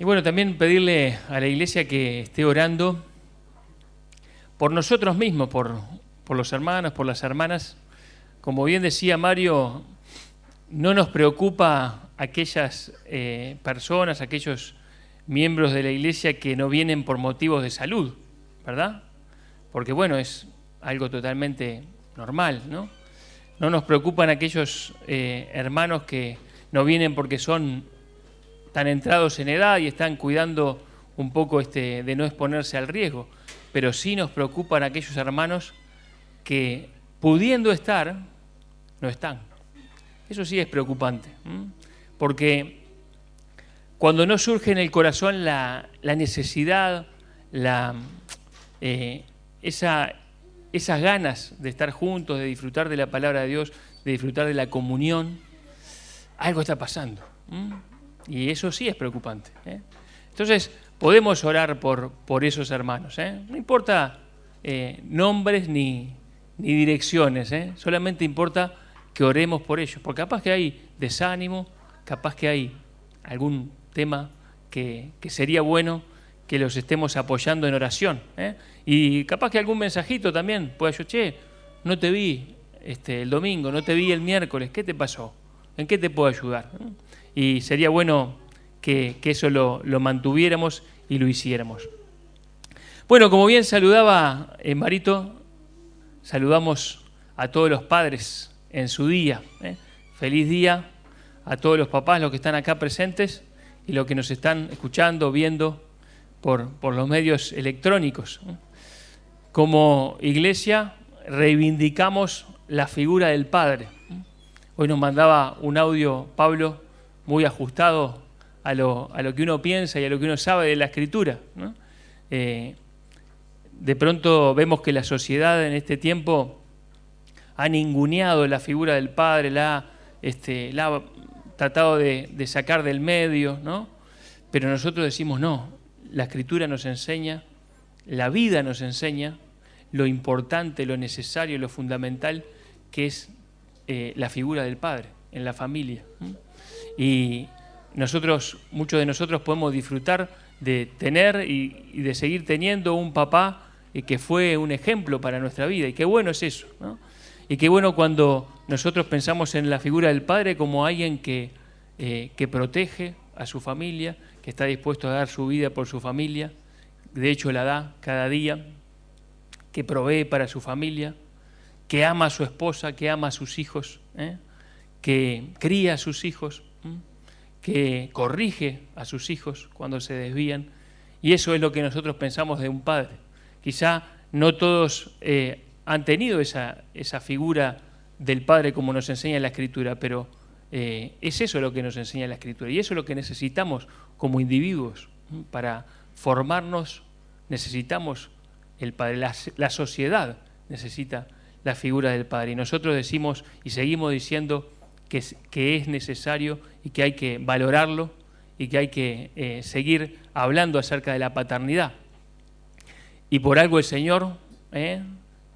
Y bueno, también pedirle a la iglesia que esté orando por nosotros mismos, por los hermanos, por las hermanas. Como bien decía Mario, no nos preocupa aquellas personas, aquellos miembros de la iglesia que no vienen por motivos de salud, ¿verdad? Porque bueno, es algo totalmente normal, ¿no? No nos preocupan aquellos hermanos que no vienen porque son tan entrados en edad y están cuidando un poco de no exponerse al riesgo, pero sí nos preocupan aquellos hermanos que pudiendo estar, no están. Eso sí es preocupante, porque cuando no surge en el corazón la necesidad, esas ganas de estar juntos, de disfrutar de la palabra de Dios, de disfrutar de la comunión, algo está pasando. Y eso sí es preocupante. Entonces, podemos orar por esos hermanos. No importa nombres ni direcciones, solamente importa que oremos por ellos. Porque capaz que hay desánimo, capaz que hay algún tema que sería bueno que los estemos apoyando en oración. Y capaz que algún mensajito también pueda yo, che, no te vi el domingo, no te vi el miércoles, ¿qué te pasó? ¿En qué te puedo ayudar? Y sería bueno que eso lo mantuviéramos y lo hiciéramos. Bueno, como bien saludaba Marito, saludamos a todos los padres en su día. Feliz día a todos los papás, los que están acá presentes y los que nos están escuchando, viendo por los medios electrónicos. Como iglesia reivindicamos la figura del padre. Hoy nos mandaba un audio Pablo muy ajustado a lo que uno piensa y a lo que uno sabe de la Escritura, ¿no? De pronto vemos que la sociedad en este tiempo ha ninguneado la figura del padre, la ha tratado de sacar del medio, ¿no? Pero nosotros decimos no, la Escritura nos enseña, la vida nos enseña lo importante, lo necesario, lo fundamental que es la figura del padre en la familia. Y muchos de nosotros podemos disfrutar de tener y de seguir teniendo un papá que fue un ejemplo para nuestra vida. Y qué bueno es eso, ¿no? Y qué bueno cuando nosotros pensamos en la figura del padre como alguien que protege a su familia, que está dispuesto a dar su vida por su familia, de hecho la da cada día, que provee para su familia, que ama a su esposa, que ama a sus hijos, que cría a sus hijos, que corrige a sus hijos cuando se desvían. Y eso es lo que nosotros pensamos de un padre. Quizá no todos han tenido esa figura del padre como nos enseña la Escritura, pero es eso lo que nos enseña la Escritura. Y eso es lo que necesitamos como individuos. Para formarnos necesitamos el padre. La sociedad necesita la figura del padre. Y nosotros decimos y seguimos diciendo que es necesario y que hay que valorarlo y que hay que seguir hablando acerca de la paternidad. Y por algo el Señor,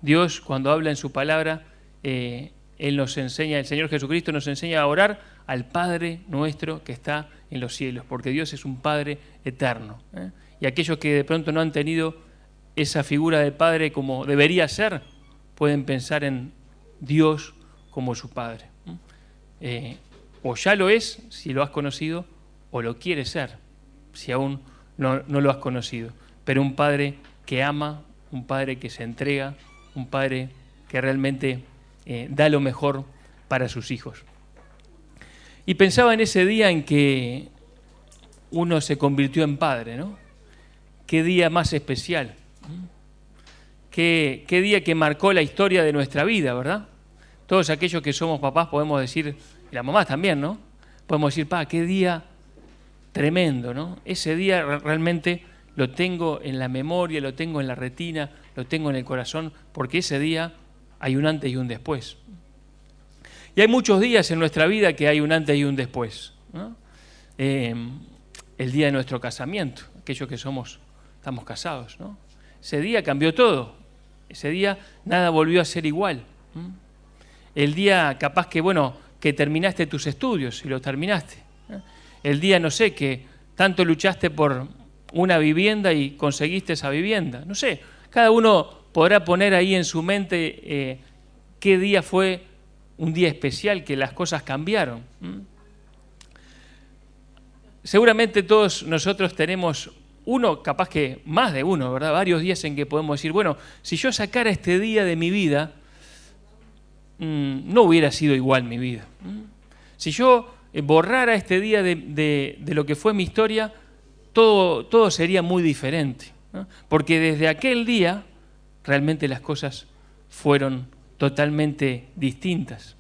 Dios, cuando habla en su palabra, Él nos enseña, el Señor Jesucristo nos enseña a orar al Padre nuestro que está en los cielos, porque Dios es un Padre eterno. Y aquellos que de pronto no han tenido esa figura de Padre como debería ser, pueden pensar en Dios como su Padre. O ya lo es, si lo has conocido, o lo quieres ser, si aún no lo has conocido. Pero un Padre que ama, un Padre que se entrega, un Padre que realmente da lo mejor para sus hijos. Y pensaba en ese día en que uno se convirtió en padre, ¿no? Qué día más especial. Qué día que marcó la historia de nuestra vida, ¿verdad? Todos aquellos que somos papás podemos decir, y las mamás también, ¿no? Podemos decir, qué día tremendo, ¿no? Ese día realmente lo tengo en la memoria, lo tengo en la retina, lo tengo en el corazón, porque ese día hay un antes y un después. Y hay muchos días en nuestra vida que hay un antes y un después, ¿no? El día de nuestro casamiento, aquellos que estamos casados, ¿no? Ese día cambió todo. Ese día nada volvió a ser igual. El día capaz que terminaste tus estudios y los terminaste. El día, no sé, que tanto luchaste por una vivienda y conseguiste esa vivienda. No sé, cada uno podrá poner ahí en su mente qué día fue un día especial, que las cosas cambiaron. Seguramente todos nosotros tenemos uno, capaz que más de uno, ¿verdad? Varios días en que podemos decir, bueno, si yo sacara este día de mi vida, no hubiera sido igual mi vida. Si yo borrara este día de lo que fue mi historia, todo sería muy diferente, ¿no? Porque desde aquel día realmente las cosas fueron totalmente distintas.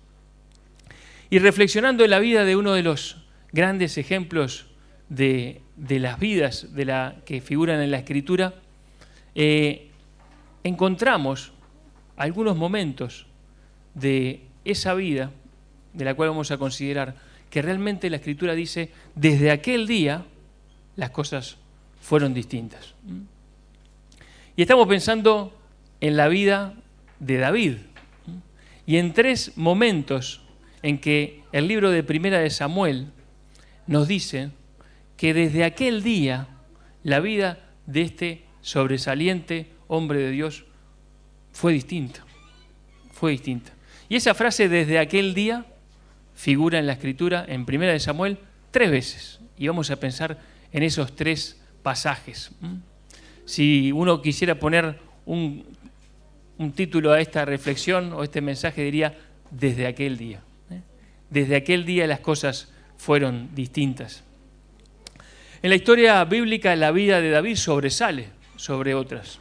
Y reflexionando en la vida de uno de los grandes ejemplos de las vidas que figuran en la Escritura, encontramos algunos momentos de esa vida, de la cual vamos a considerar, que realmente la Escritura dice, desde aquel día las cosas fueron distintas. Y estamos pensando en la vida de David, y en 3 momentos en que el libro de Primera de Samuel nos dice que desde aquel día la vida de este sobresaliente hombre de Dios fue distinta. Fue distinta. Y esa frase, desde aquel día, figura en la Escritura, en Primera de Samuel, 3 veces. Y vamos a pensar en esos 3 pasajes. Si uno quisiera poner un título a esta reflexión o este mensaje, diría, desde aquel día. Desde aquel día las cosas fueron distintas. En la historia bíblica, la vida de David sobresale sobre otras.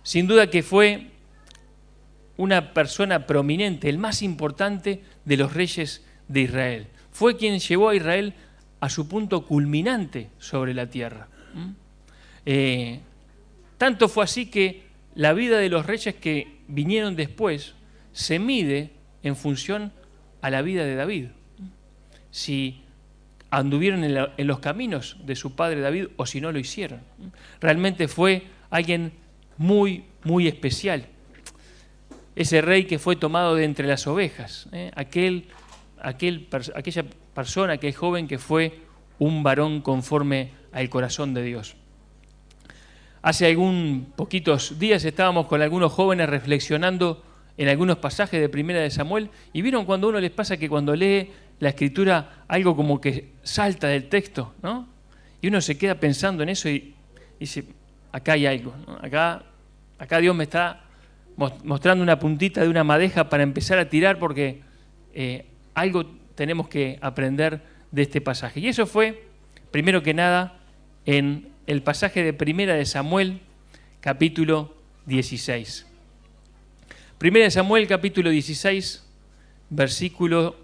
Sin duda que fue una persona prominente, el más importante de los reyes de Israel. Fue quien llevó a Israel a su punto culminante sobre la tierra. Tanto fue así que la vida de los reyes que vinieron después se mide en función a la vida de David. Si anduvieron en los caminos de su padre David o si no lo hicieron. Realmente fue alguien muy, muy especial. Ese rey que fue tomado de entre las ovejas, aquella persona, aquel joven que fue un varón conforme al corazón de Dios. Hace algún poquitos días estábamos con algunos jóvenes reflexionando en algunos pasajes de Primera de Samuel y vieron cuando a uno les pasa que cuando lee la Escritura algo como que salta del texto, ¿no? Y uno se queda pensando en eso y dice, acá hay algo, ¿no? Acá Dios me está mostrando una puntita de una madeja para empezar a tirar porque algo tenemos que aprender de este pasaje. Y eso fue, primero que nada, en el pasaje de Primera de Samuel, capítulo 16. Primera de Samuel, capítulo 16, versículo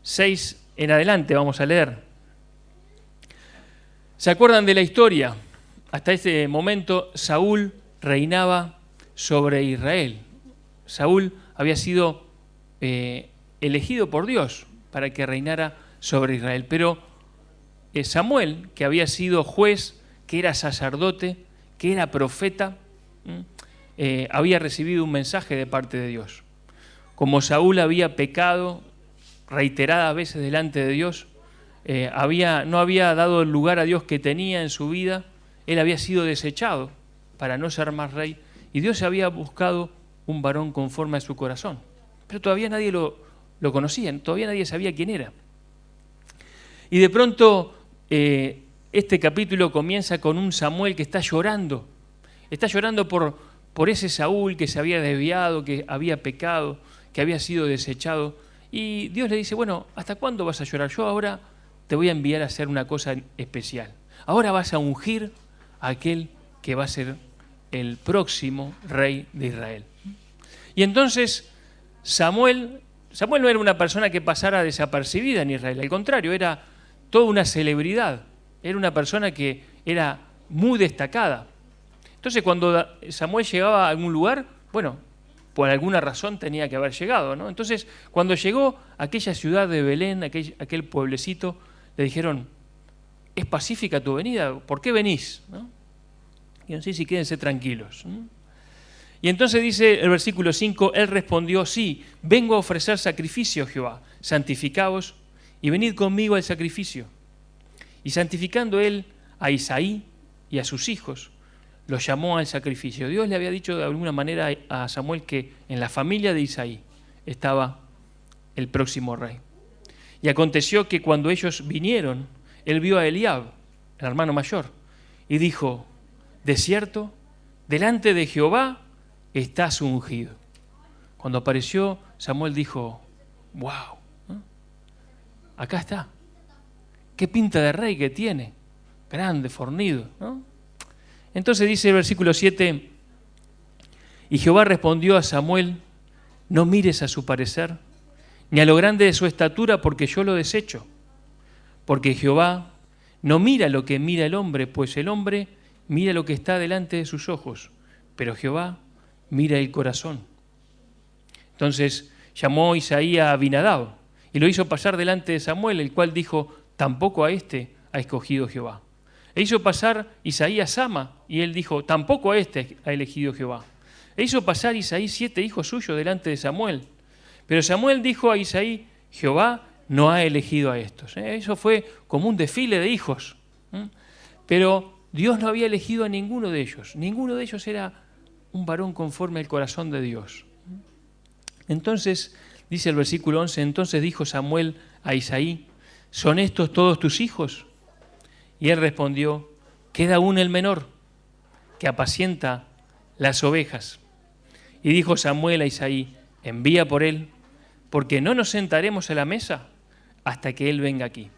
6 en adelante, vamos a leer. ¿Se acuerdan de la historia? Hasta ese momento Saúl reinaba sobre Israel. Saúl había sido elegido por Dios para que reinara sobre Israel. Pero Samuel, que había sido juez, que era sacerdote, que era profeta, había recibido un mensaje de parte de Dios. Como Saúl había pecado reiteradas veces delante de Dios, no había dado el lugar a Dios que tenía en su vida, él había sido desechado para no ser más rey, y Dios había buscado un varón conforme a su corazón. Pero todavía nadie lo conocía, todavía nadie sabía quién era. Y de pronto este capítulo comienza con un Samuel que está llorando por ese Saúl que se había desviado, que había pecado, que había sido desechado. Y Dios le dice, bueno, ¿hasta cuándo vas a llorar? Yo ahora te voy a enviar a hacer una cosa especial. Ahora vas a ungir a aquel que va a ser el próximo rey de Israel. Y entonces Samuel no era una persona que pasara desapercibida en Israel, al contrario, era toda una celebridad, era una persona que era muy destacada. Entonces cuando Samuel llegaba a algún lugar, bueno, por alguna razón tenía que haber llegado, ¿no? Entonces cuando llegó a aquella ciudad de Belén, aquel pueblecito, le dijeron, ¿es pacífica tu venida? ¿Por qué venís? ¿No? Y no sé si quédense tranquilos. Y entonces dice el versículo 5, él respondió, sí, vengo a ofrecer sacrificio, Jehová, santificaos y venid conmigo al sacrificio. Y santificando él a Isaí y a sus hijos, los llamó al sacrificio. Dios le había dicho de alguna manera a Samuel que en la familia de Isaí estaba el próximo rey. Y aconteció que cuando ellos vinieron, él vio a Eliab, el hermano mayor, y dijo: de cierto, delante de Jehová estás ungido. Cuando apareció, Samuel dijo: wow, ¿no? Acá está. Qué pinta de rey que tiene, grande, fornido, ¿no? Entonces dice el versículo 7, y Jehová respondió a Samuel: no mires a su parecer, ni a lo grande de su estatura, porque yo lo desecho. Porque Jehová no mira lo que mira el hombre, pues el hombre mira lo que está delante de sus ojos, pero Jehová mira el corazón. Entonces llamó Isaí a Abinadab y lo hizo pasar delante de Samuel, el cual dijo: tampoco a este ha escogido Jehová. E hizo pasar Isaí a Sama, y él dijo: tampoco a este ha elegido Jehová. E hizo pasar Isaí 7 hijos suyos delante de Samuel. Pero Samuel dijo a Isaí: Jehová no ha elegido a estos. Eso fue como un desfile de hijos. Pero Dios no había elegido a ninguno de ellos. Ninguno de ellos era un varón conforme al corazón de Dios. Entonces, dice el versículo 11, entonces dijo Samuel a Isaí: ¿son estos todos tus hijos? Y él respondió: queda aún el menor, que apacienta las ovejas. Y dijo Samuel a Isaí: envía por él, porque no nos sentaremos a la mesa hasta que él venga aquí.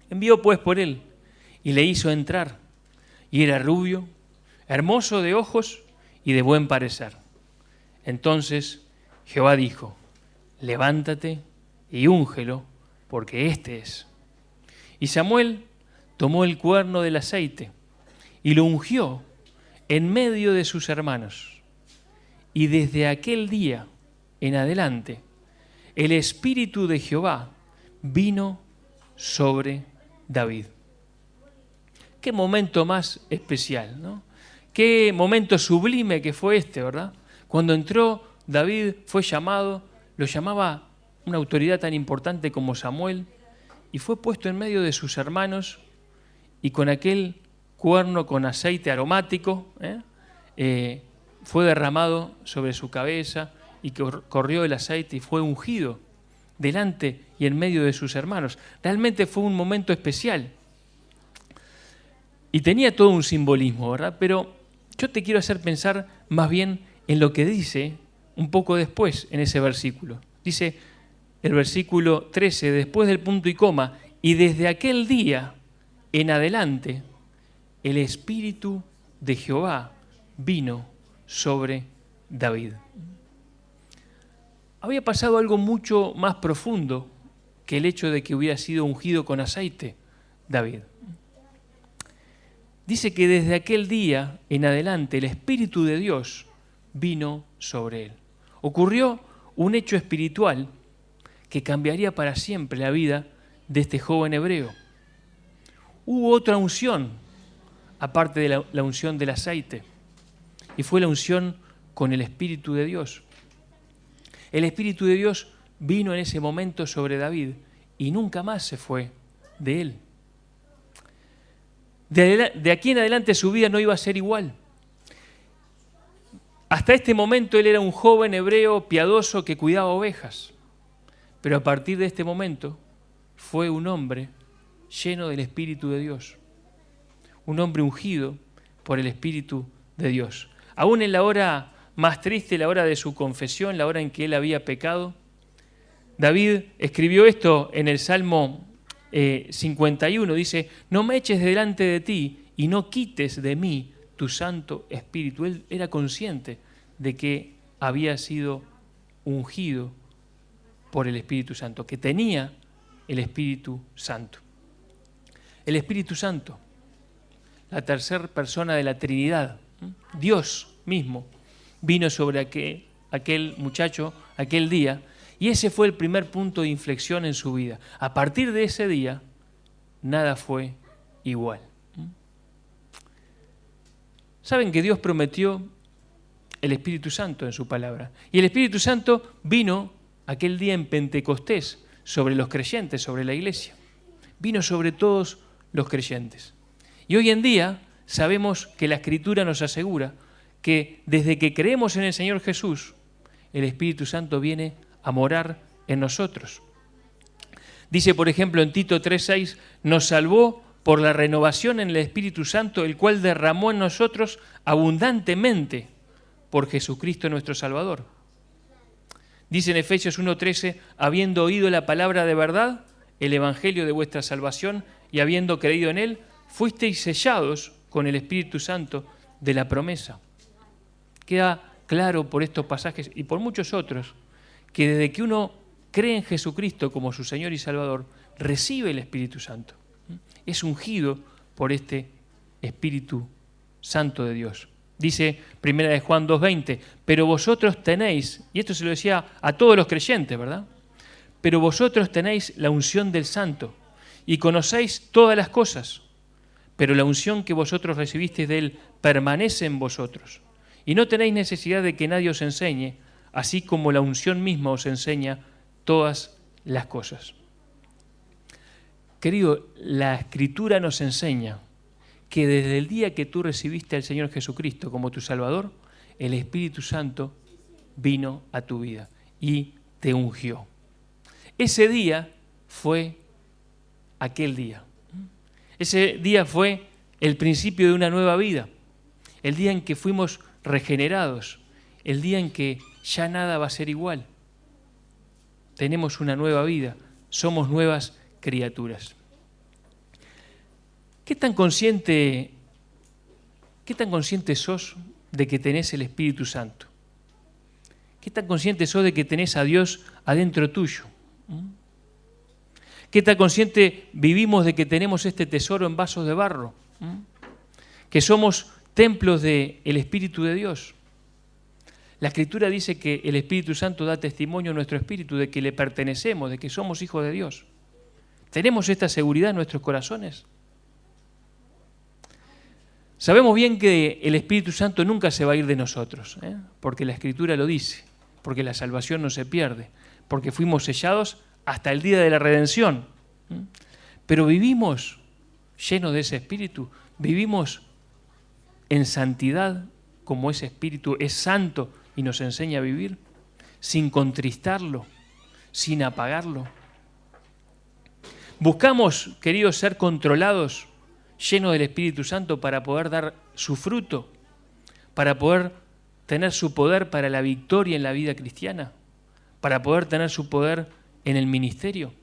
Envió pues por él, y le hizo entrar, y era rubio, hermoso de ojos y de buen parecer. Entonces Jehová dijo: levántate y úngelo, porque este es. Y Samuel tomó el cuerno del aceite y lo ungió en medio de sus hermanos. Y desde aquel día en adelante, el Espíritu de Jehová vino sobre David. Qué momento más especial, ¿no? Qué momento sublime que fue este, ¿verdad? Cuando entró David, fue llamado, lo llamaba una autoridad tan importante como Samuel, y fue puesto en medio de sus hermanos, y con aquel cuerno con aceite aromático, fue derramado sobre su cabeza, y corrió el aceite y fue ungido delante y en medio de sus hermanos. Realmente fue un momento especial. Y tenía todo un simbolismo, ¿verdad? Pero yo te quiero hacer pensar más bien en lo que dice un poco después en ese versículo. Dice el versículo 13, después del punto y coma: y desde aquel día en adelante, el Espíritu de Jehová vino sobre David. Había pasado algo mucho más profundo que el hecho de que hubiera sido ungido con aceite David. Dice que desde aquel día en adelante el Espíritu de Dios vino sobre él. Ocurrió un hecho espiritual que cambiaría para siempre la vida de este joven hebreo. Hubo otra unción, aparte de la unción del aceite, y fue la unción con el Espíritu de Dios. El Espíritu de Dios vino en ese momento sobre David y nunca más se fue de él. De aquí en adelante su vida no iba a ser igual. Hasta este momento él era un joven hebreo piadoso que cuidaba ovejas, pero a partir de este momento fue un hombre lleno del Espíritu de Dios, un hombre ungido por el Espíritu de Dios. Aún en la hora más triste, la hora de su confesión, la hora en que él había pecado, David escribió esto en el Salmo 51, dice: no me eches delante de ti y no quites de mí tu Santo Espíritu. Él era consciente de que había sido ungido por el Espíritu Santo, que tenía el Espíritu Santo. El Espíritu Santo, la tercera persona de la Trinidad, Dios mismo, vino sobre aquel muchacho, aquel día, y ese fue el primer punto de inflexión en su vida. A partir de ese día, nada fue igual. Saben que Dios prometió el Espíritu Santo en su palabra. Y el Espíritu Santo vino aquel día en Pentecostés sobre los creyentes, sobre la iglesia. Vino sobre todos los creyentes. Y hoy en día sabemos que la Escritura nos asegura que desde que creemos en el Señor Jesús, el Espíritu Santo viene a morar en nosotros. Dice, por ejemplo, en Tito 3:6, nos salvó por la renovación en el Espíritu Santo, el cual derramó en nosotros abundantemente por Jesucristo nuestro Salvador. Dice en Efesios 1:13, habiendo oído la palabra de verdad, el evangelio de vuestra salvación, y habiendo creído en él, fuisteis sellados con el Espíritu Santo de la promesa. Queda claro por estos pasajes y por muchos otros que desde que uno cree en Jesucristo como su Señor y Salvador, recibe el Espíritu Santo. Es ungido por este Espíritu Santo de Dios. Dice 1 Juan 2:20, pero vosotros tenéis, y esto se lo decía a todos los creyentes, ¿verdad? Pero vosotros tenéis la unción del Santo y conocéis todas las cosas, pero la unción que vosotros recibisteis de Él permanece en vosotros. Y no tenéis necesidad de que nadie os enseñe, así como la unción misma os enseña todas las cosas. Querido, la Escritura nos enseña que desde el día que tú recibiste al Señor Jesucristo como tu Salvador, el Espíritu Santo vino a tu vida y te ungió. Ese día fue aquel día. Ese día fue el principio de una nueva vida, el día en que fuimos regenerados, el día en que ya nada va a ser igual. Tenemos una nueva vida, somos nuevas criaturas. ¿Qué tan consciente sos de que tenés el Espíritu Santo? ¿Qué tan consciente sos de que tenés a Dios adentro tuyo? ¿Qué tan consciente vivimos de que tenemos este tesoro en vasos de barro? Que somos templos del Espíritu de Dios. La Escritura dice que el Espíritu Santo da testimonio a nuestro espíritu de que le pertenecemos, de que somos hijos de Dios. ¿Tenemos esta seguridad en nuestros corazones? Sabemos bien que el Espíritu Santo nunca se va a ir de nosotros, porque la Escritura lo dice, porque la salvación no se pierde, porque fuimos sellados hasta el día de la redención. Pero vivimos llenos de ese Espíritu, vivimos en santidad como ese Espíritu es santo y nos enseña a vivir, sin contristarlo, sin apagarlo. Buscamos, queridos, ser controlados, llenos del Espíritu Santo para poder dar su fruto, para poder tener su poder para la victoria en la vida cristiana, para poder tener su poder en el ministerio.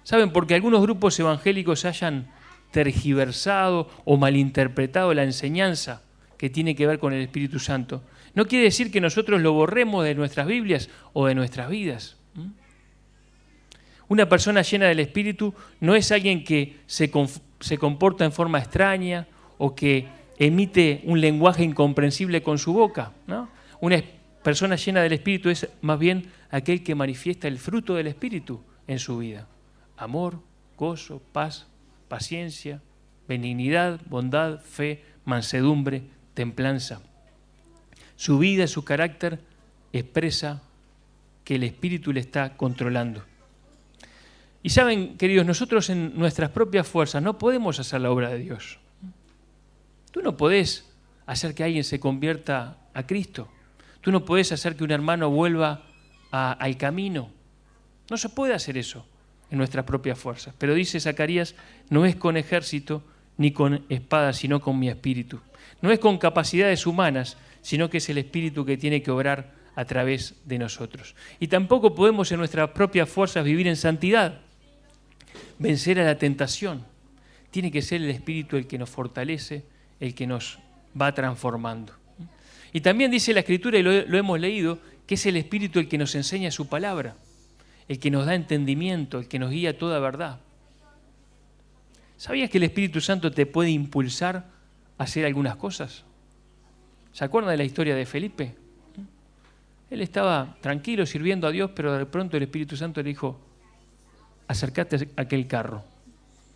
¿Saben? Porque algunos grupos evangélicos hayan tergiversado o malinterpretado la enseñanza que tiene que ver con el Espíritu Santo. No quiere decir que nosotros lo borremos de nuestras Biblias o de nuestras vidas. Una persona llena del Espíritu no es alguien que se comporta en forma extraña o que emite un lenguaje incomprensible con su boca, ¿no? Una persona llena del Espíritu es más bien aquel que manifiesta el fruto del Espíritu en su vida. Amor, gozo, paz, paciencia, benignidad, bondad, fe, mansedumbre, templanza. Su vida, su carácter expresa que el Espíritu le está controlando. Y saben, queridos, nosotros en nuestras propias fuerzas no podemos hacer la obra de Dios. Tú no podés hacer que alguien se convierta a Cristo. Tú no podés hacer que un hermano vuelva al camino. No se puede hacer eso en nuestras propias fuerzas. Pero dice Zacarías, no es con ejército ni con espada, sino con mi espíritu. No es con capacidades humanas, sino que es el Espíritu que tiene que obrar a través de nosotros. Y tampoco podemos en nuestras propias fuerzas vivir en santidad, vencer a la tentación. Tiene que ser el Espíritu el que nos fortalece, el que nos va transformando. Y también dice la Escritura, y lo hemos leído, que es el Espíritu el que nos enseña su palabra, el que nos da entendimiento, el que nos guía a toda verdad. ¿Sabías que el Espíritu Santo te puede impulsar a hacer algunas cosas? ¿Se acuerdan de la historia de Felipe? Él estaba tranquilo sirviendo a Dios, pero de pronto el Espíritu Santo le dijo, acércate a aquel carro.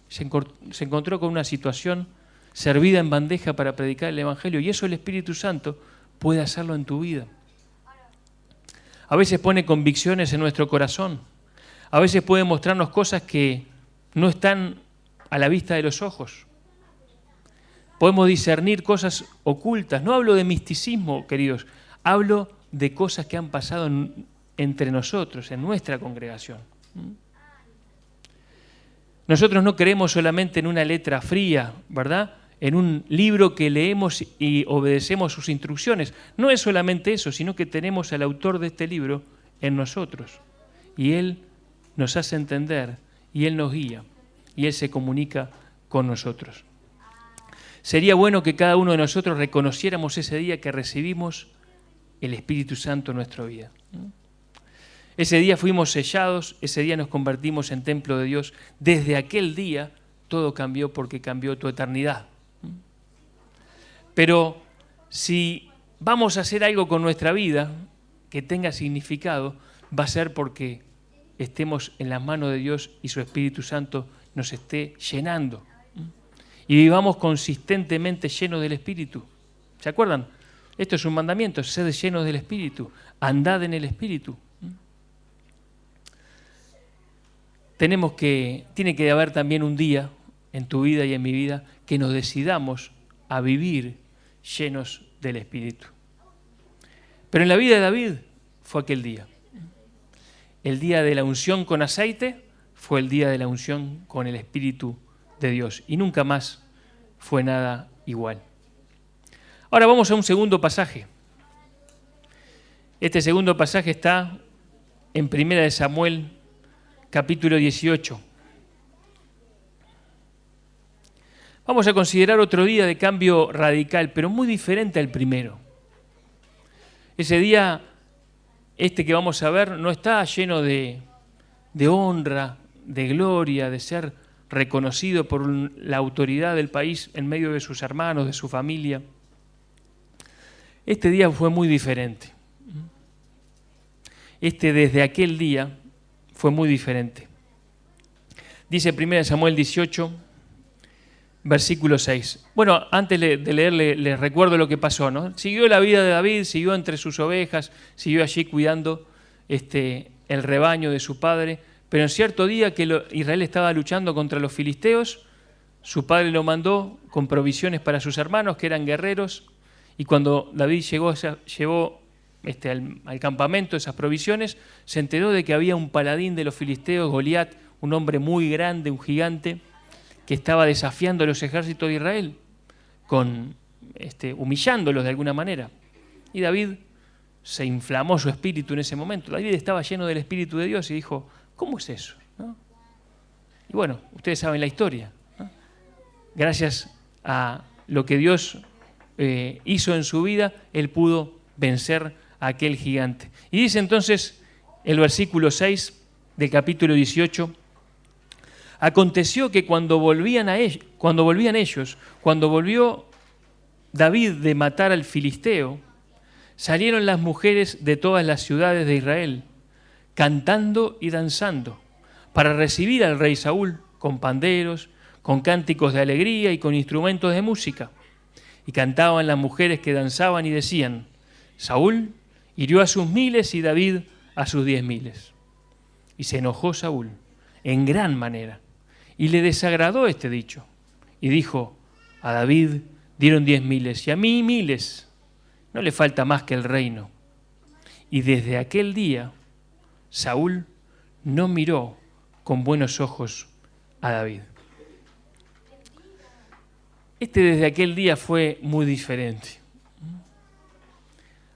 Se encontró con una situación servida en bandeja para predicar el Evangelio, y eso el Espíritu Santo puede hacerlo en tu vida. A veces pone convicciones en nuestro corazón. A veces puede mostrarnos cosas que no están a la vista de los ojos. Podemos discernir cosas ocultas. No hablo de misticismo, queridos. Hablo de cosas que han pasado entre nosotros, en nuestra congregación. Nosotros no creemos solamente en una letra fría, ¿verdad? En un libro que leemos y obedecemos sus instrucciones. No es solamente eso, sino que tenemos al autor de este libro en nosotros. Y Él nos hace entender, y Él nos guía, y Él se comunica con nosotros. Sería bueno que cada uno de nosotros reconociéramos ese día que recibimos el Espíritu Santo en nuestra vida. Ese día fuimos sellados, ese día nos convertimos en templo de Dios. Desde aquel día todo cambió porque cambió tu eternidad. Pero si vamos a hacer algo con nuestra vida que tenga significado, va a ser porque estemos en las manos de Dios y su Espíritu Santo nos esté llenando. Y vivamos consistentemente llenos del Espíritu. ¿Se acuerdan? Esto es un mandamiento, sed llenos del Espíritu, andad en el Espíritu. Tiene que haber también un día en tu vida y en mi vida que nos decidamos a vivir llenos del Espíritu. Pero en la vida de David fue aquel día. El día de la unción con aceite fue el día de la unción con el Espíritu de Dios. Y nunca más fue nada igual. Ahora vamos a un segundo pasaje. Este segundo pasaje está en 1 Samuel, capítulo 18. Vamos a considerar otro día de cambio radical, pero muy diferente al primero. Ese día, que vamos a ver, no está lleno de honra, de gloria, de ser reconocido por la autoridad del país en medio de sus hermanos, de su familia. Este día fue muy diferente. Desde aquel día fue muy diferente. Dice 1 Samuel 18, versículo 6. Bueno, antes de leerle, les recuerdo lo que pasó, ¿no? Siguió la vida de David, siguió entre sus ovejas, siguió allí cuidando el rebaño de su padre, pero en cierto día que Israel estaba luchando contra los filisteos, su padre lo mandó con provisiones para sus hermanos, que eran guerreros, y cuando David llevó al campamento esas provisiones, se enteró de que había un paladín de los filisteos, Goliat, un hombre muy grande, un gigante, que estaba desafiando a los ejércitos de Israel, humillándolos de alguna manera. Y David se inflamó su espíritu en ese momento. David estaba lleno del Espíritu de Dios y dijo, ¿cómo es eso? ¿No? Y bueno, ustedes saben la historia, ¿no? Gracias a lo que Dios hizo en su vida, él pudo vencer a aquel gigante. Y dice entonces el versículo 6 del capítulo 18, aconteció que cuando volvió David de matar al filisteo, salieron las mujeres de todas las ciudades de Israel, cantando y danzando, para recibir al rey Saúl, con panderos, con cánticos de alegría y con instrumentos de música. Y cantaban las mujeres que danzaban y decían, Saúl hirió a sus 1000 y David a sus 10.000. Y se enojó Saúl en gran manera, y le desagradó este dicho. Y dijo, a David dieron 10.000 y a mí 1000. No le falta más que el reino. Y desde aquel día, Saúl no miró con buenos ojos a David. Desde aquel día fue muy diferente.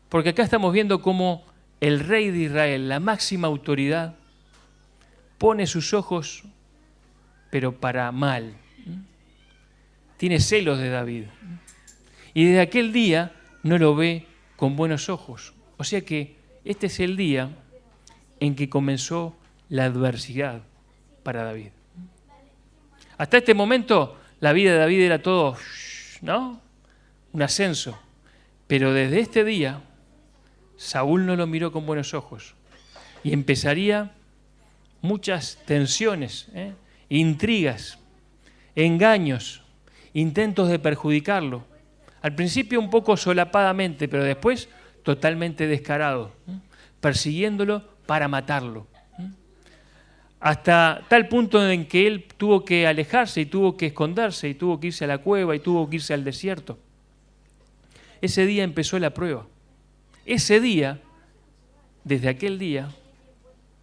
Porque acá estamos viendo cómo el rey de Israel, la máxima autoridad, pone sus ojos, pero para mal. Tiene celos de David. Y desde aquel día no lo ve con buenos ojos. O sea que este es el día en que comenzó la adversidad para David. Hasta este momento la vida de David era todo, ¿no? Un ascenso. Pero desde este día Saúl no lo miró con buenos ojos y empezaría muchas tensiones, intrigas, engaños, intentos de perjudicarlo. Al principio un poco solapadamente, pero después totalmente descarado, persiguiéndolo para matarlo. hasta tal punto en que él tuvo que alejarse y tuvo que esconderse y tuvo que irse a la cueva y tuvo que irse al desierto. Ese día empezó la prueba. Ese día, desde aquel día,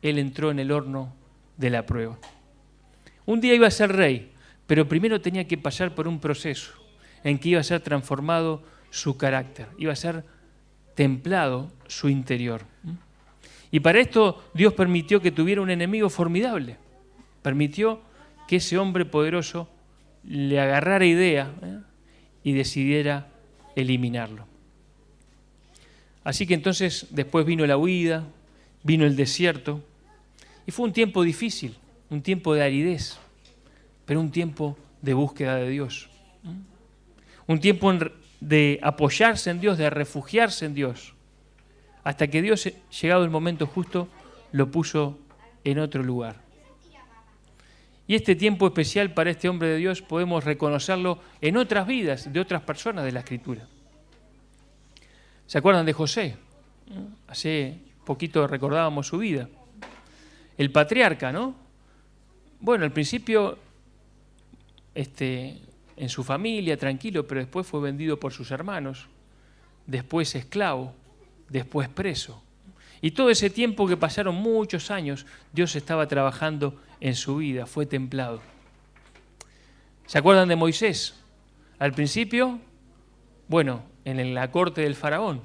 él entró en el horno de la prueba. Un día iba a ser rey, pero primero tenía que pasar por un proceso en que iba a ser transformado su carácter, iba a ser templado su interior. Y para esto Dios permitió que tuviera un enemigo formidable. Permitió que ese hombre poderoso le agarrara idea y decidiera eliminarlo. Así que entonces después vino la huida, vino el desierto, y fue un tiempo difícil, un tiempo de aridez, pero un tiempo de búsqueda de Dios. Un tiempo de apoyarse en Dios, de refugiarse en Dios, hasta que Dios, llegado el momento justo, lo puso en otro lugar. Y este tiempo especial para este hombre de Dios podemos reconocerlo en otras vidas de otras personas de la Escritura. ¿Se acuerdan de José? Hace poquito recordábamos su vida. El patriarca, ¿no? Bueno, al principio en su familia, tranquilo, pero después fue vendido por sus hermanos, después esclavo, después preso. Y todo ese tiempo que pasaron muchos años, Dios estaba trabajando en su vida, fue templado. ¿Se acuerdan de Moisés? Al principio, bueno, en la corte del faraón,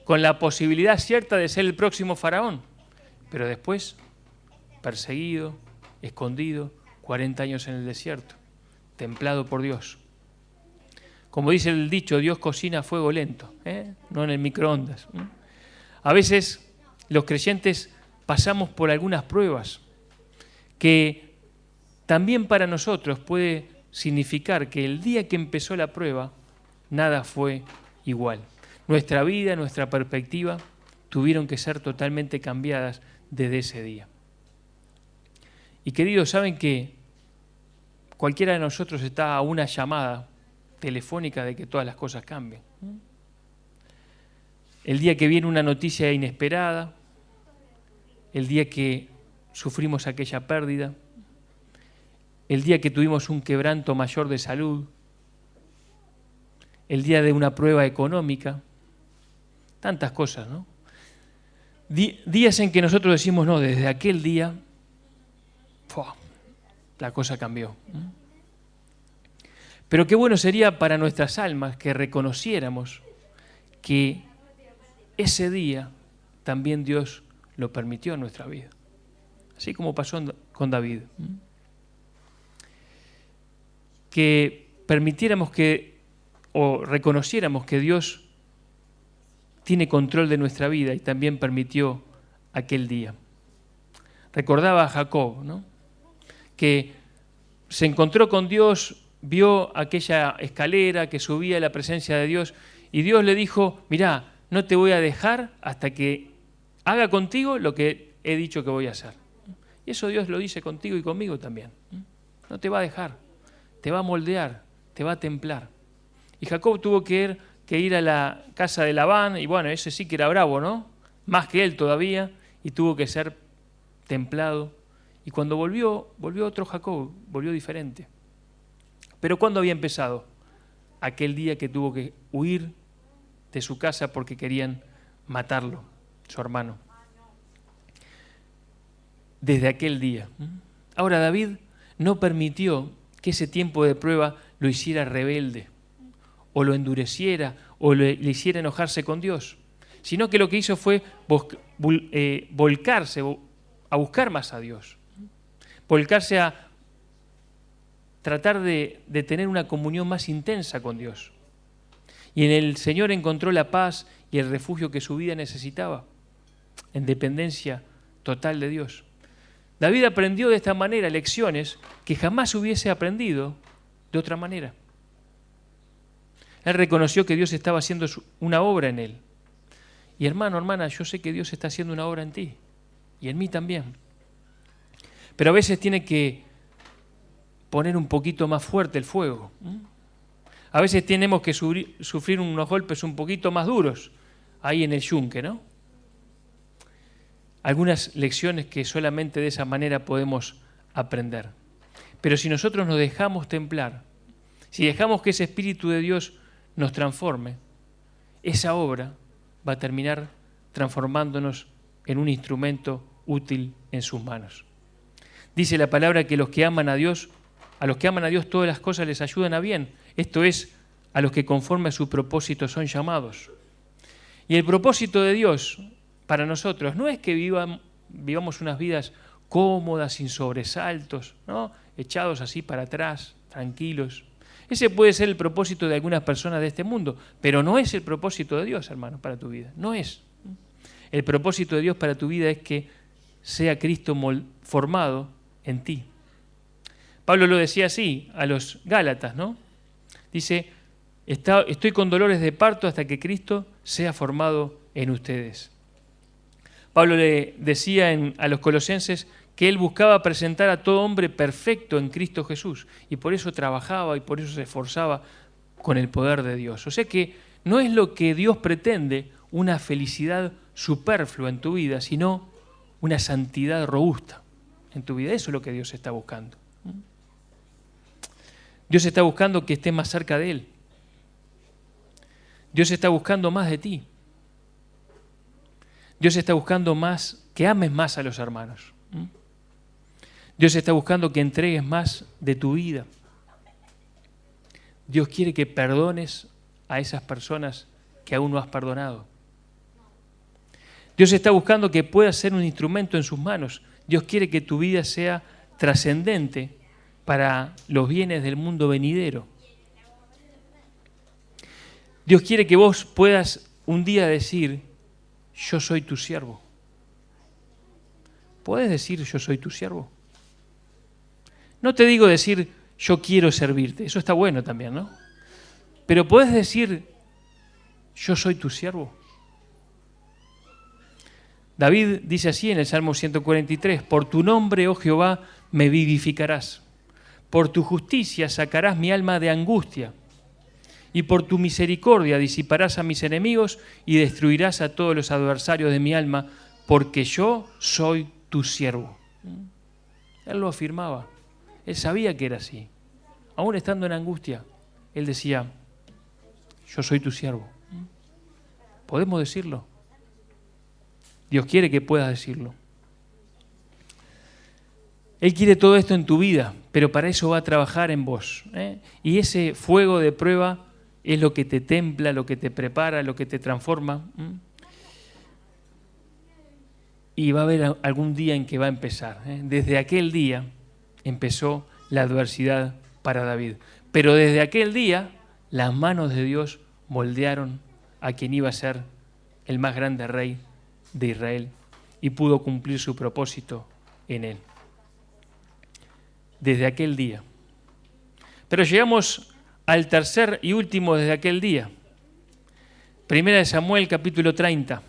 con la posibilidad cierta de ser el próximo faraón, pero después perseguido, escondido, 40 años en el desierto, templado por Dios. Como dice el dicho, Dios cocina a fuego lento, no en el microondas. A veces los creyentes pasamos por algunas pruebas que también para nosotros puede significar que el día que empezó la prueba, nada fue igual. Nuestra vida, nuestra perspectiva tuvieron que ser totalmente cambiadas desde ese día. Y queridos, saben que cualquiera de nosotros está a una llamada telefónica de que todas las cosas cambien. El día que viene una noticia inesperada, el día que sufrimos aquella pérdida, el día que tuvimos un quebranto mayor de salud, el día de una prueba económica, tantas cosas, ¿no? Días en que nosotros decimos, no, desde aquel día, la cosa cambió. Pero qué bueno sería para nuestras almas que reconociéramos que ese día también Dios lo permitió en nuestra vida. Así como pasó con David. Que permitiéramos o reconociéramos que Dios tiene control de nuestra vida y también permitió aquel día. Recordaba a Jacob, ¿no? Que se encontró con Dios, vio aquella escalera que subía a la presencia de Dios y Dios le dijo, mirá, no te voy a dejar hasta que haga contigo lo que he dicho que voy a hacer. Y eso Dios lo dice contigo y conmigo también. No te va a dejar, te va a moldear, te va a templar. Y Jacob tuvo que ir a la casa de Labán, y bueno, ese sí que era bravo, ¿no? Más que él todavía, y tuvo que ser templado. Y cuando volvió otro Jacob, volvió diferente. Pero ¿cuándo había empezado? Aquel día que tuvo que huir de su casa porque querían matarlo, su hermano. Desde aquel día. Ahora David no permitió que ese tiempo de prueba lo hiciera rebelde, o lo endureciera, o le hiciera enojarse con Dios, sino que lo que hizo fue volcarse a buscar más a Dios, volcarse a tratar de tener una comunión más intensa con Dios. Y en el Señor encontró la paz y el refugio que su vida necesitaba, en dependencia total de Dios. David aprendió de esta manera lecciones que jamás hubiese aprendido de otra manera. Él reconoció que Dios estaba haciendo una obra en él. Y hermano, hermana, yo sé que Dios está haciendo una obra en ti y en mí también. Pero a veces tiene que poner un poquito más fuerte el fuego. A veces tenemos que sufrir unos golpes un poquito más duros ahí en el yunque, ¿no? algunas lecciones que solamente de esa manera podemos aprender. Pero si nosotros nos dejamos templar, si dejamos que ese Espíritu de Dios nos transforme, esa obra va a terminar transformándonos en un instrumento útil en sus manos. Dice la palabra que a los que aman a Dios todas las cosas les ayudan a bien. Esto es, a los que conforme a su propósito son llamados. Y el propósito de Dios para nosotros no es que vivamos unas vidas cómodas, sin sobresaltos, ¿no? Echados así para atrás, tranquilos. Ese puede ser el propósito de algunas personas de este mundo, pero no es el propósito de Dios, hermano, para tu vida. No es. El propósito de Dios para tu vida es que sea Cristo formado en ti. Pablo lo decía así a los Gálatas, ¿no? Dice, estoy con dolores de parto hasta que Cristo sea formado en ustedes. Pablo le decía a los colosenses que él buscaba presentar a todo hombre perfecto en Cristo Jesús, y por eso trabajaba y por eso se esforzaba con el poder de Dios. O sea que no es lo que Dios pretende, una felicidad superflua en tu vida, sino una santidad robusta en tu vida. Eso es lo que Dios está buscando. Dios está buscando que estés más cerca de Él. Dios está buscando más de ti. Dios está buscando más, que ames más a los hermanos. Dios está buscando que entregues más de tu vida. Dios quiere que perdones a esas personas que aún no has perdonado. Dios está buscando que puedas ser un instrumento en sus manos. Dios quiere que tu vida sea trascendente para los bienes del mundo venidero. Dios quiere que vos puedas un día decir, yo soy tu siervo. ¿Podés decir, yo soy tu siervo? No te digo decir, yo quiero servirte. Eso está bueno también, ¿no? Pero ¿podés decir, yo soy tu siervo? David dice así en el Salmo 143, por tu nombre, oh Jehová, me vivificarás. Por tu justicia sacarás mi alma de angustia. Y por tu misericordia disiparás a mis enemigos y destruirás a todos los adversarios de mi alma, porque yo soy tu siervo. Él lo afirmaba. Él sabía que era así. Aún estando en angustia, él decía, yo soy tu siervo. ¿Podemos decirlo? Dios quiere que puedas decirlo. Él quiere todo esto en tu vida, pero para eso va a trabajar en vos. Y ese fuego de prueba es lo que te templa, lo que te prepara, lo que te transforma. Y va a haber algún día en que va a empezar. Desde aquel día empezó la adversidad para David. Pero desde aquel día las manos de Dios moldearon a quien iba a ser el más grande rey de Israel y pudo cumplir su propósito en él. Desde aquel día. Pero llegamos al tercer y último desde aquel día. Primera de Samuel, capítulo 30.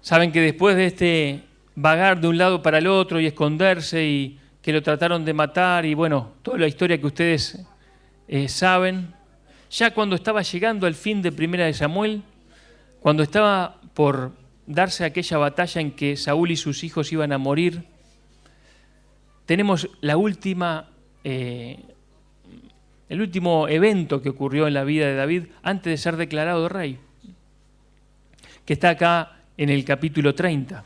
Saben que después de este vagar de un lado para el otro y esconderse y que lo trataron de matar y bueno, toda la historia que ustedes saben, ya cuando estaba llegando al fin de Primera de Samuel, cuando estaba por darse aquella batalla en que Saúl y sus hijos iban a morir, tenemos el último evento que ocurrió en la vida de David antes de ser declarado rey, que está acá en el capítulo 30.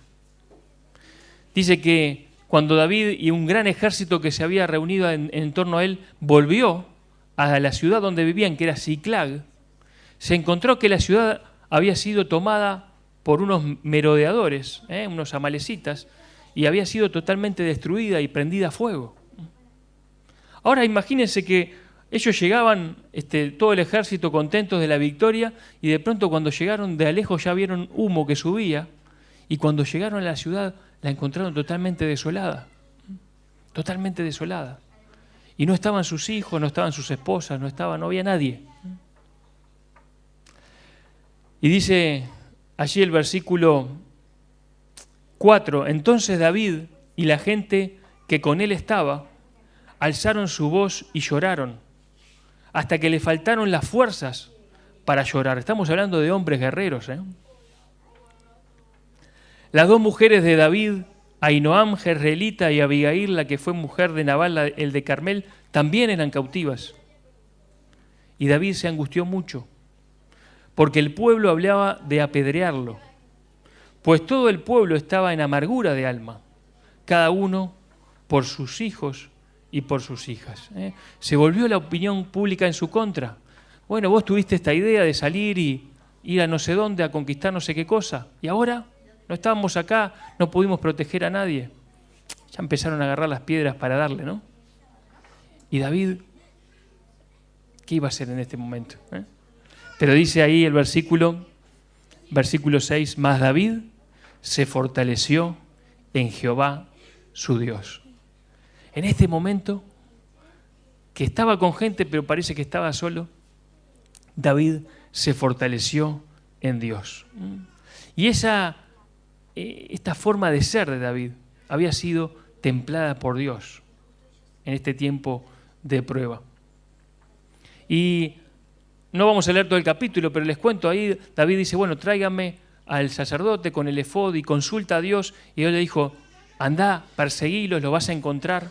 Dice que cuando David y un gran ejército que se había reunido en torno a él volvió a la ciudad donde vivían, que era Siclag, se encontró que la ciudad había sido tomada por unos merodeadores, unos amalecitas, y había sido totalmente destruida y prendida a fuego. Ahora imagínense que ellos llegaban, todo el ejército contentos de la victoria, y de pronto cuando llegaron de a lejos ya vieron humo que subía, y cuando llegaron a la ciudad la encontraron totalmente desolada. Totalmente desolada. Y no estaban sus hijos, no estaban sus esposas, no había nadie. Y dice allí el versículo 4, entonces David y la gente que con él estaba alzaron su voz y lloraron, hasta que le faltaron las fuerzas para llorar. Estamos hablando de hombres guerreros. Las dos mujeres de David, Ahinoam, jezreelita, y Abigail, la que fue mujer de Nabal, el de Carmel, también eran cautivas. Y David se angustió mucho, porque el pueblo hablaba de apedrearlo, pues todo el pueblo estaba en amargura de alma, cada uno por sus hijos y por sus hijas. Se volvió la opinión pública en su contra. Bueno, vos tuviste esta idea de salir y ir a no sé dónde, a conquistar no sé qué cosa, y ahora no estábamos acá, no pudimos proteger a nadie. Ya empezaron a agarrar las piedras para darle, ¿no? Y David, ¿qué iba a hacer en este momento? Pero dice ahí el versículo 6, mas David se fortaleció en Jehová su Dios. En este momento, que estaba con gente, pero parece que estaba solo, David se fortaleció en Dios. Y esta forma de ser de David había sido templada por Dios en este tiempo de prueba. Y no vamos a leer todo el capítulo, pero les cuento ahí, David dice, bueno, tráiganme al sacerdote con el efod y consulta a Dios. Y Dios le dijo, andá, perseguilos, lo vas a encontrar,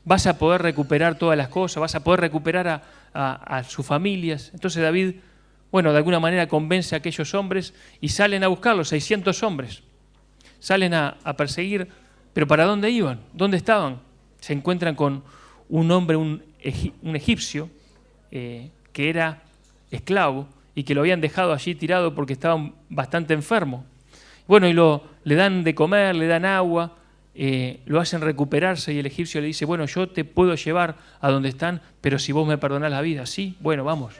vas a poder recuperar todas las cosas, vas a poder recuperar a sus familias. Entonces David, bueno, de alguna manera convence a aquellos hombres y salen a buscarlos, 600 hombres. Salen a perseguir, pero ¿para dónde iban? ¿Dónde estaban? Se encuentran con un hombre, un egipcio, que era esclavo y que lo habían dejado allí tirado porque estaba bastante enfermo. Bueno, y le dan de comer, le dan agua, lo hacen recuperarse y el egipcio le dice, bueno, yo te puedo llevar a donde están, pero si vos me perdonás la vida. Sí, bueno, vamos.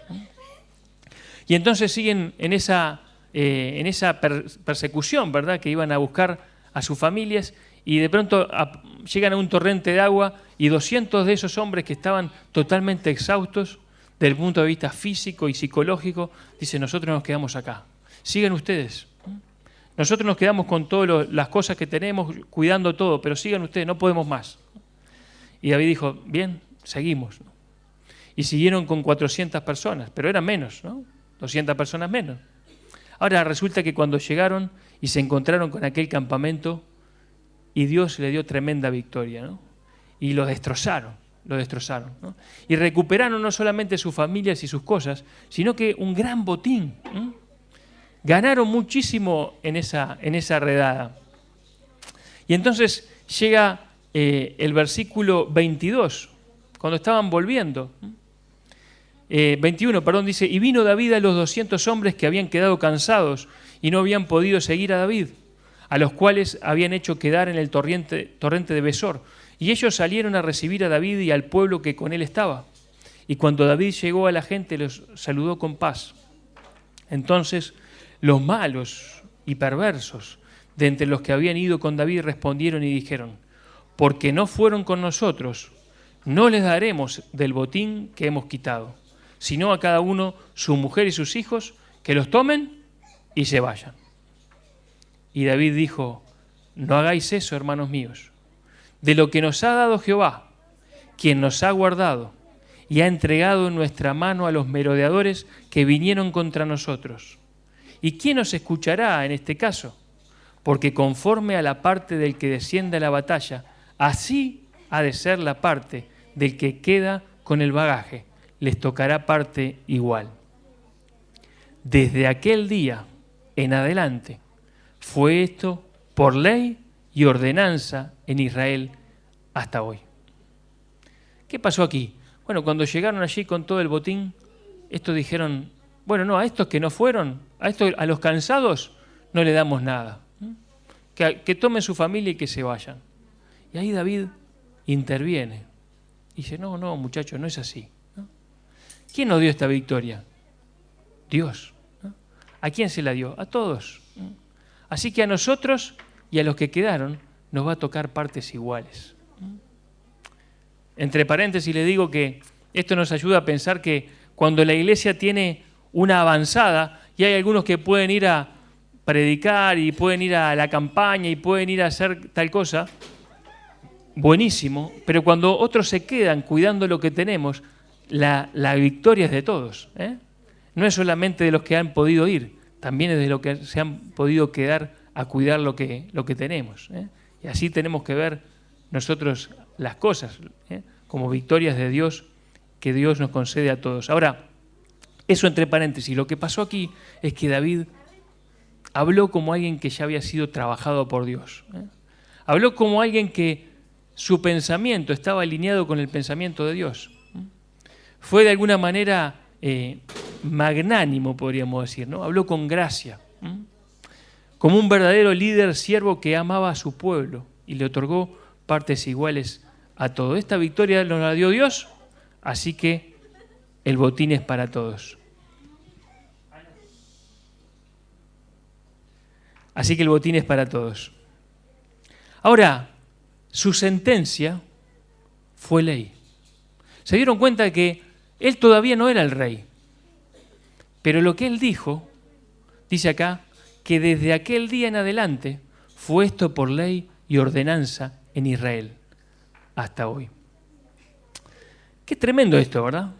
Y entonces siguen en esa persecución, ¿verdad? Que iban a buscar a sus familias y de pronto llegan a un torrente de agua y 200 de esos hombres que estaban totalmente exhaustos desde el punto de vista físico y psicológico, dicen, nosotros nos quedamos acá. Sigan ustedes. Nosotros nos quedamos con todas las cosas que tenemos, cuidando todo, pero sigan ustedes, no podemos más. Y David dijo, bien, seguimos. Y siguieron con 400 personas, pero eran menos, ¿no? 200 personas menos. Ahora resulta que cuando llegaron y se encontraron con aquel campamento, y Dios le dio tremenda victoria, ¿no? Y lo destrozaron, ¿no? Y recuperaron no solamente sus familias y sus cosas, sino que un gran botín, ¿no? Ganaron muchísimo en esa redada. Y entonces llega el versículo 22, cuando estaban volviendo. 21, dice, y vino David a los 200 hombres que habían quedado cansados y no habían podido seguir a David, a los cuales habían hecho quedar en el torrente de Besor. Y ellos salieron a recibir a David y al pueblo que con él estaba. Y cuando David llegó a la gente, los saludó con paz. Entonces los malos y perversos de entre los que habían ido con David respondieron y dijeron, porque no fueron con nosotros, no les daremos del botín que hemos quitado, sino a cada uno su mujer y sus hijos, que los tomen y se vayan. Y David dijo, no hagáis eso, hermanos míos, de lo que nos ha dado Jehová, quien nos ha guardado y ha entregado en nuestra mano a los merodeadores que vinieron contra nosotros. ¿Y quién nos escuchará en este caso? Porque conforme a la parte del que desciende a la batalla, así ha de ser la parte del que queda con el bagaje. Les tocará parte igual. Desde aquel día en adelante fue esto por ley y ordenanza en Israel hasta hoy. ¿Qué pasó aquí? Bueno, cuando llegaron allí con todo el botín, estos dijeron, bueno, no, a estos que no fueron, a los cansados no le damos nada. Que tomen su familia y que se vayan. Y ahí David interviene. Y dice, no, muchachos, no es así. ¿No? ¿Quién nos dio esta victoria? Dios. ¿No? ¿A quién se la dio? A todos. ¿No? Así que a nosotros y a los que quedaron nos va a tocar partes iguales. ¿No? Entre paréntesis le digo que esto nos ayuda a pensar que cuando la iglesia tiene una avanzada y hay algunos que pueden ir a predicar y pueden ir a la campaña y pueden ir a hacer tal cosa, buenísimo, pero cuando otros se quedan cuidando lo que tenemos, la victoria es de todos, ¿eh? no es solamente de los que han podido ir, también es de los que se han podido quedar a cuidar lo que tenemos. Y así tenemos que ver nosotros las cosas, como victorias de Dios que Dios nos concede a todos. Ahora, eso entre paréntesis, lo que pasó aquí es que David habló como alguien que ya había sido trabajado por Dios. Habló como alguien que su pensamiento estaba alineado con el pensamiento de Dios. Fue de alguna manera magnánimo, podríamos decir, ¿no? Habló con gracia, como un verdadero líder siervo que amaba a su pueblo y le otorgó partes iguales a todo. Esta victoria nos la dio Dios, así que el botín es para todos. Así que el botín es para todos. Ahora, su sentencia fue ley. Se dieron cuenta de que él todavía no era el rey. Pero lo que él dijo, dice acá, que desde aquel día en adelante fue esto por ley y ordenanza en Israel hasta hoy. Qué tremendo esto, ¿verdad?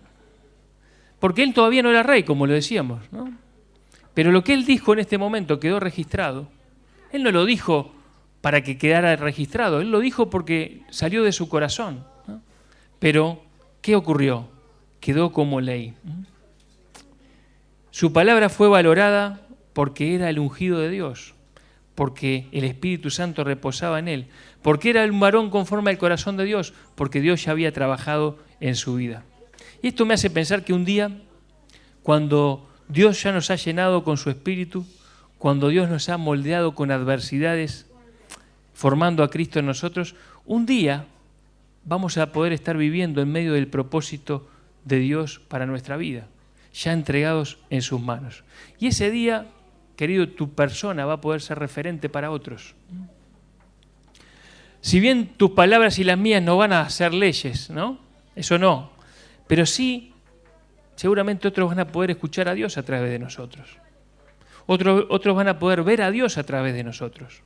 Porque él todavía no era rey, como lo decíamos, ¿no? Pero lo que él dijo en este momento quedó registrado. Él no lo dijo para que quedara registrado, él lo dijo porque salió de su corazón, ¿no? Pero, ¿qué ocurrió? Quedó como ley. Su palabra fue valorada porque era el ungido de Dios, porque el Espíritu Santo reposaba en él, porque era un varón conforme al corazón de Dios, porque Dios ya había trabajado en su vida. Y esto me hace pensar que un día, cuando Dios ya nos ha llenado con su Espíritu, cuando Dios nos ha moldeado con adversidades, formando a Cristo en nosotros, un día vamos a poder estar viviendo en medio del propósito de Dios para nuestra vida, ya entregados en sus manos. Y ese día, querido, tu persona va a poder ser referente para otros. Si bien tus palabras y las mías no van a ser leyes, ¿no? Eso no. Pero sí, seguramente otros van a poder escuchar a Dios a través de nosotros. Otros van a poder ver a Dios a través de nosotros.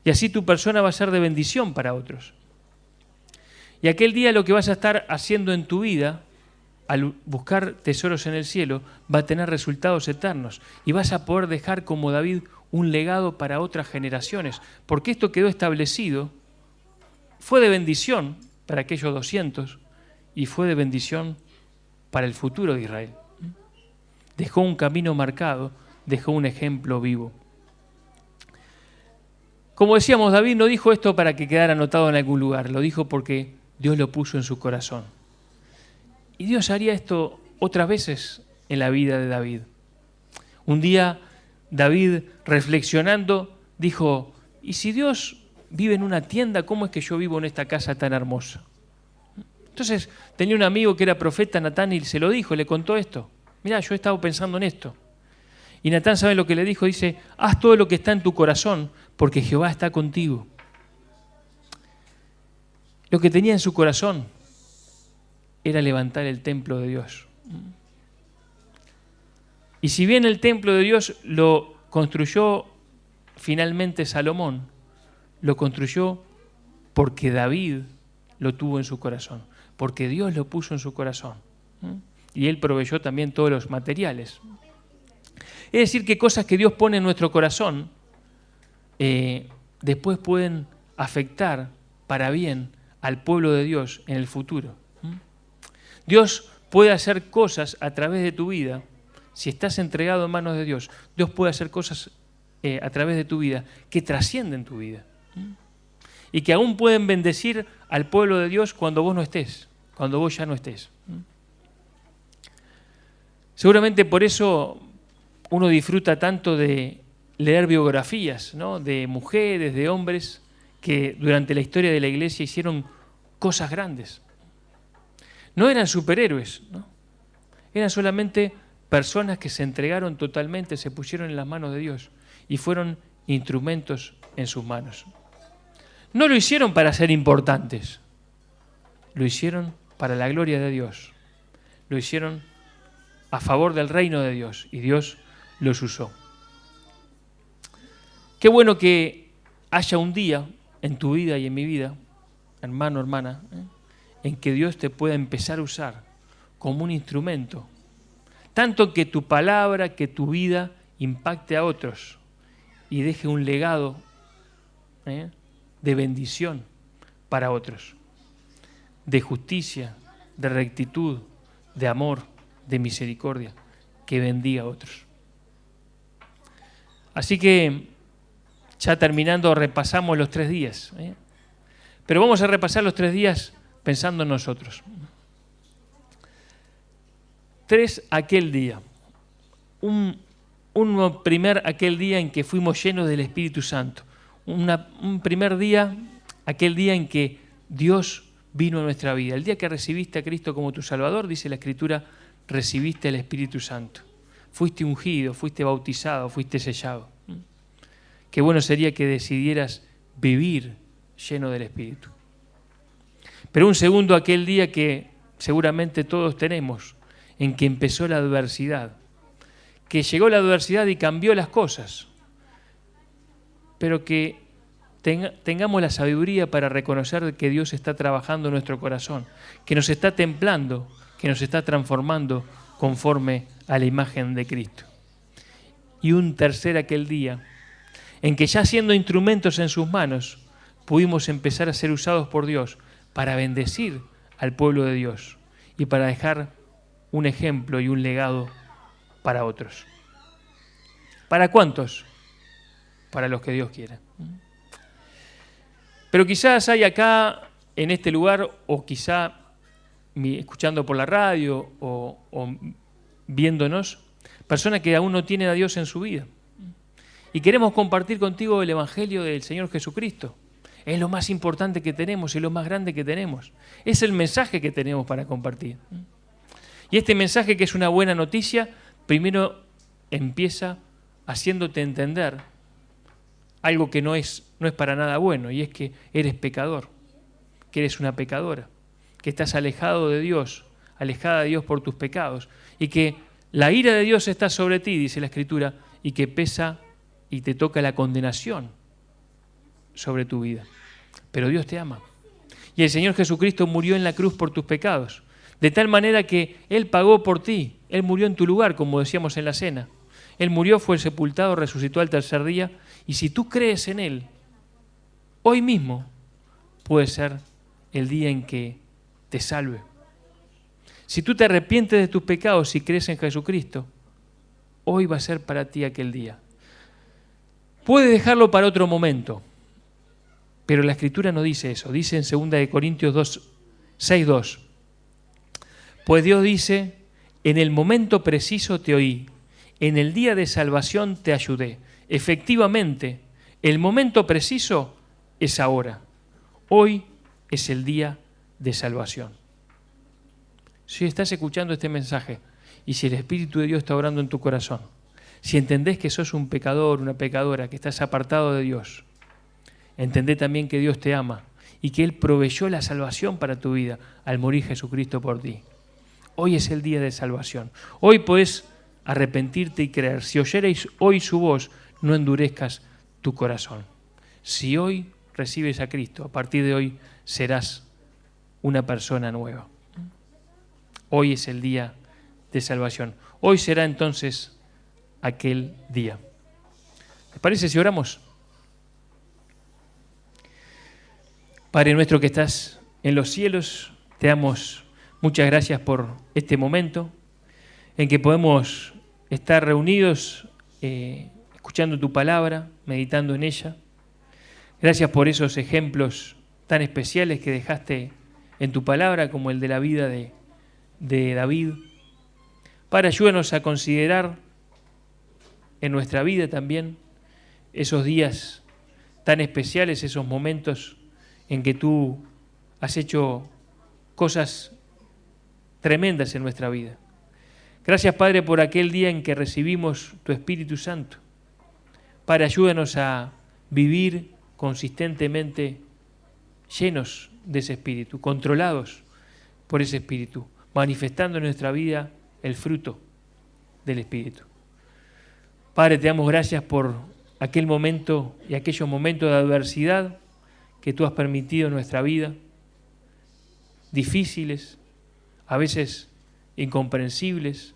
Y así tu persona va a ser de bendición para otros. Y aquel día lo que vas a estar haciendo en tu vida, al buscar tesoros en el cielo, va a tener resultados eternos. Y vas a poder dejar como David un legado para otras generaciones. Porque esto quedó establecido, fue de bendición para aquellos 200 y fue de bendición para el futuro de Israel. Dejó un camino marcado, dejó un ejemplo vivo. Como decíamos, David no dijo esto para que quedara anotado en algún lugar, lo dijo porque Dios lo puso en su corazón. Y Dios haría esto otras veces en la vida de David. Un día David, reflexionando, dijo, ¿y si Dios vive en una tienda, cómo es que yo vivo en esta casa tan hermosa? Entonces tenía un amigo que era profeta, Natán, y se lo dijo, le contó esto. Mirá, yo he estado pensando en esto. Y Natán, ¿sabe lo que le dijo? Dice, haz todo lo que está en tu corazón, porque Jehová está contigo. Lo que tenía en su corazón era levantar el templo de Dios. Y si bien el templo de Dios lo construyó finalmente Salomón, lo construyó porque David lo tuvo en su corazón, porque Dios lo puso en su corazón. Y él proveyó también todos los materiales. Es decir, que cosas que Dios pone en nuestro corazón después pueden afectar para bien al pueblo de Dios en el futuro. Dios puede hacer cosas a través de tu vida. Si estás entregado en manos de Dios, Dios puede hacer cosas a través de tu vida que trascienden tu vida. Y que aún pueden bendecir al pueblo de Dios cuando vos no estés, cuando vos ya no estés. Seguramente por eso uno disfruta tanto de leer biografías, ¿no? De mujeres, de hombres que durante la historia de la iglesia hicieron cosas grandes. No eran superhéroes, ¿no? Eran solamente personas que se entregaron totalmente, se pusieron en las manos de Dios y fueron instrumentos en sus manos. No lo hicieron para ser importantes, lo hicieron para la gloria de Dios, lo hicieron a favor del reino de Dios y Dios los usó. Qué bueno que haya un día en tu vida y en mi vida, hermano, hermana, en que Dios te pueda empezar a usar como un instrumento, tanto que tu palabra, que tu vida impacte a otros y deje un legado de bendición para otros, de justicia, de rectitud, de amor, de misericordia, que bendiga a otros. Así que, ya terminando, repasamos los 3 días. Pero vamos a repasar los 3 días pensando en nosotros. 3, aquel día. Un primer, aquel día en que fuimos llenos del Espíritu Santo. Un primer día, aquel día en que Dios vino a nuestra vida. El día que recibiste a Cristo como tu Salvador, dice la Escritura, recibiste el Espíritu Santo. Fuiste ungido, fuiste bautizado, fuiste sellado. Qué bueno sería que decidieras vivir lleno del Espíritu. Pero un segundo, aquel día que seguramente todos tenemos, en que empezó la adversidad, que llegó la adversidad y cambió las cosas, pero que tengamos la sabiduría para reconocer que Dios está trabajando en nuestro corazón, que nos está templando, que nos está transformando conforme a la imagen de Cristo. Y un tercer, aquel día en que ya siendo instrumentos en sus manos, pudimos empezar a ser usados por Dios para bendecir al pueblo de Dios y para dejar un ejemplo y un legado para otros. ¿Para cuántos? Para los que Dios quiera. Pero quizás hay acá, en este lugar, o quizá escuchando por la radio o viéndonos, personas que aún no tienen a Dios en su vida. Y queremos compartir contigo el Evangelio del Señor Jesucristo. Es lo más importante que tenemos, es lo más grande que tenemos. Es el mensaje que tenemos para compartir. Y este mensaje, que es una buena noticia, primero empieza haciéndote entender algo que no es para nada bueno, y es que eres pecador, que eres una pecadora, que estás alejado de Dios, alejada de Dios por tus pecados, y que la ira de Dios está sobre ti, dice la Escritura, y que pesa y te toca la condenación sobre tu vida. Pero Dios te ama. Y el Señor Jesucristo murió en la cruz por tus pecados, de tal manera que Él pagó por ti. Él murió en tu lugar, como decíamos en la cena. Él murió, fue sepultado, resucitó al tercer día, y si tú crees en Él, hoy mismo puede ser el día en que te salve. Si tú te arrepientes de tus pecados y crees en Jesucristo, hoy va a ser para ti aquel día. Puedes dejarlo para otro momento, pero la Escritura no dice eso. Dice en 2 Corintios 6:2. Pues Dios dice, en el momento preciso te oí, en el día de salvación te ayudé. Efectivamente, el momento preciso es ahora. Hoy es el día de salvación. Si estás escuchando este mensaje y si el Espíritu de Dios está orando en tu corazón, si entendés que sos un pecador, una pecadora, que estás apartado de Dios, entendé también que Dios te ama y que Él proveyó la salvación para tu vida al morir Jesucristo por ti. Hoy es el día de salvación. Hoy podés arrepentirte y creer. Si oyereis hoy su voz, no endurezcas tu corazón. Si hoy recibes a Cristo, a partir de hoy serás una persona nueva. Hoy es el día de salvación. Hoy será entonces aquel día. ¿Les parece si oramos? Padre nuestro que estás en los cielos, te damos muchas gracias por este momento en que podemos estar reunidos escuchando tu palabra, meditando en ella. Gracias por esos ejemplos tan especiales que dejaste en tu palabra, como el de la vida de David. Padre, ayúdanos a considerar en nuestra vida también esos días tan especiales, esos momentos en que tú has hecho cosas tremendas en nuestra vida. Gracias, Padre, por aquel día en que recibimos tu Espíritu Santo. Padre, ayúdanos a vivir consistentemente llenos de ese Espíritu, controlados por ese Espíritu, manifestando en nuestra vida el fruto del Espíritu. Padre, te damos gracias por aquel momento y aquellos momentos de adversidad que tú has permitido en nuestra vida, difíciles, a veces incomprensibles,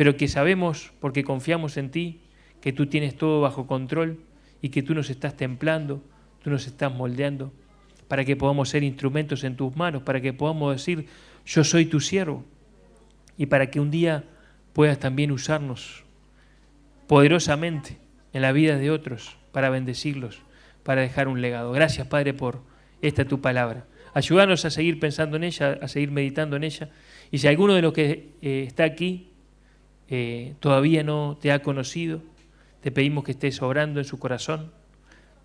pero que sabemos, porque confiamos en ti, que tú tienes todo bajo control y que tú nos estás templando, tú nos estás moldeando, para que podamos ser instrumentos en tus manos, para que podamos decir, yo soy tu siervo, y para que un día puedas también usarnos poderosamente en la vida de otros, para bendecirlos, para dejar un legado. Gracias, Padre, por esta tu palabra. Ayúdanos a seguir pensando en ella, a seguir meditando en ella. Y si alguno de los que está aquí todavía no te ha conocido, te pedimos que estés obrando en su corazón,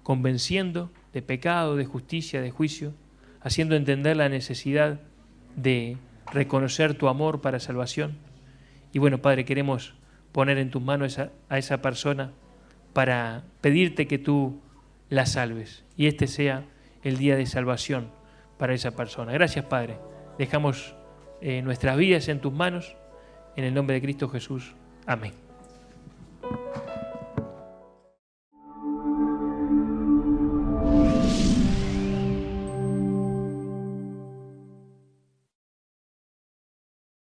convenciendo de pecado, de justicia, de juicio, haciendo entender la necesidad de reconocer tu amor para salvación. Y bueno, Padre, queremos poner en tus manos a esa persona para pedirte que tú la salves. Y este sea el día de salvación para esa persona. Gracias, Padre. Dejamos nuestras vidas en tus manos. En el nombre de Cristo Jesús. Amén.